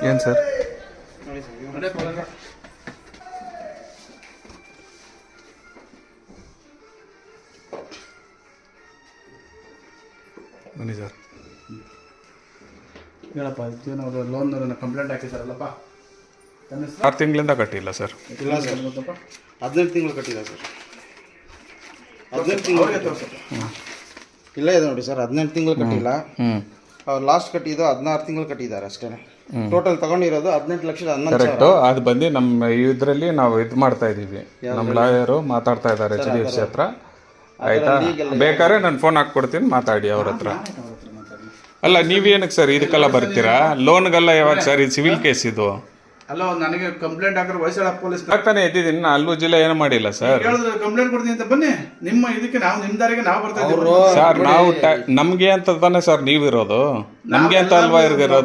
ಏನು ಸರ್? ಬನ್ನಿ ಸರ್. ಹೇಳಪ್ಪ, ಏನವರು ಲೋನ್ ಕಂಪ್ಲೇಂಟ್ ಹಾಕಿದ್ದಾರಲ್ಲಪ್ಪ, 6 ತಿಂಗಳಿಂದ ಕಟ್ಟಿಲ್ಲ ಸರ್. ಇಲ್ಲ ಸರ್, 15 ತಿಂಗಳು ಕಟ್ಟಿಲ್ಲ ಸರ್. 15 ತಿಂಗಳು ಇಲ್ಲ ಇದೆ ನೋಡಿ ಸರ್, 18 ತಿಂಗಳು ಕಟ್ಟಿಲ್ಲ. ಅವ್ರು ಲಾಸ್ಟ್ ಕಟ್ಟಿದ್ದು 16 ತಿಂಗಳು ಕಟ್ಟಿದ್ದಾರೆ ಅಷ್ಟೇ. ಟೋಟಲ್ ತಗೊಂಡಿರೋದು 18,11,000. ಕರೆಕ್ಟು. ಅದು ಬಂದು ನಮ್ಮ ಇದರಲ್ಲಿ ನಾವು ಇದು ಮಾಡ್ತಾ ಇದ್ದೀವಿ. ನಮ್ಮ ಲಾಯರು ಮಾತಾಡ್ತಾ ಇದ್ದಾರೆ HDFC ಹತ್ರ. ಆಯ್ತಾ? ಬೇಕಾದ್ರೆ ನಾನು ಫೋನ್ ಹಾಕ್ಕೊಡ್ತೀನಿ, ಮಾತಾಡಿ ಅವ್ರ ಹತ್ರ. ಅಲ್ಲ, ನೀವೇನಕ್ಕೆ ಸರ್ ಇದಕ್ಕೆಲ್ಲ ಬರ್ತೀರಾ? ಲೋನ್ಗೆಲ್ಲ ಯಾವಾಗ ಸರ್? ಇದು ಸಿವಿಲ್ ಕೇಸ್ ಇದು. ಅಲ್ಲ, ನನಗೆ ಕಂಪ್ಲೇಂಟ್ ಹಾಕಿದ್ರೆ ಹೊಯ್ಸಳ ಪೊಲೀಸ್ ಆಗ್ತಾನೆ ಇದ್ದಿದ್ದೀನಿ. ನಾನು ಅಲ್ಲೂ ಜಿಲ್ಲೆ ಏನು ಮಾಡಿಲ್ಲ ಸರ್. ಹೇಳಿದ್ರೆ ಕಂಪ್ಲೇಂಟ್ ಕೊಡ್ತೀನಿ ಅಂತ ಬನ್ನಿ. ನಿಮ್ಮ ಇದಕ್ಕೆ ನಾವು ನಿಮ್ಮ ದಾರಿಗೆ ನಾವು ಬರ್ತಾ ಇದ್ದೀವಿ ಸರ್. ನಾವು ನಮ್ಗೆ ಅಂತ ತಾನೆ ಸರ್ ನೀವಿರೋದು, ನಮ್ಗೆ ಅಂತ ಅಲ್ವಾ ಇರೋದು.